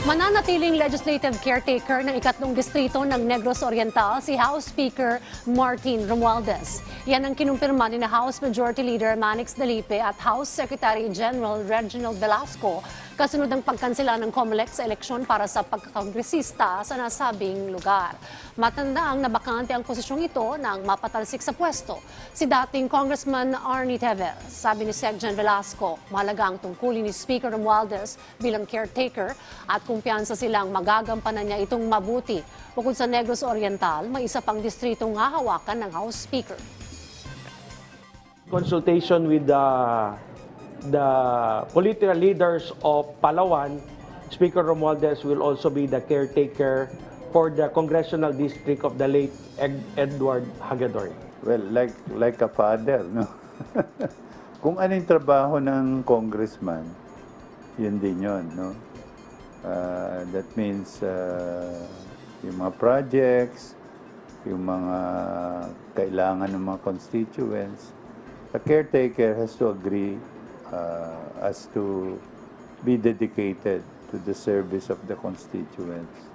Mananatiling legislative caretaker ng ikatlong distrito ng Negros Oriental si House Speaker Martin Romualdez. Yan ang kinumpirma ni House Majority Leader Manix Dalipe at House Secretary General Reginald Velasco kasunod ng pagkansela ng COMELEC sa eleksyon para sa pagkakongresista sa nasabing lugar. Matandaang nabakante ang posisyong ito nang mapatalsik sa pwesto si dating Congressman Arnie Teves. Sabi ni Sec. Gen. Velasco, mahalaga ang tungkulin ni Speaker Romualdez bilang caretaker at kumpiyansa silang magagampanan niya itong mabuti. Bukod sa Negros Oriental, may isa pang distritong hahawakan ng House Speaker. Consultation with the political leaders of Palawan, Speaker Romualdez will also be the caretaker for the congressional district of the late Edward Hagedorn. Well, like a father, no? Kung anong trabaho ng congressman, yun din yun, no? That means yung mga projects, yung mga kailangan ng mga constituents, the caretaker has to agree as to be dedicated to the service of the constituents.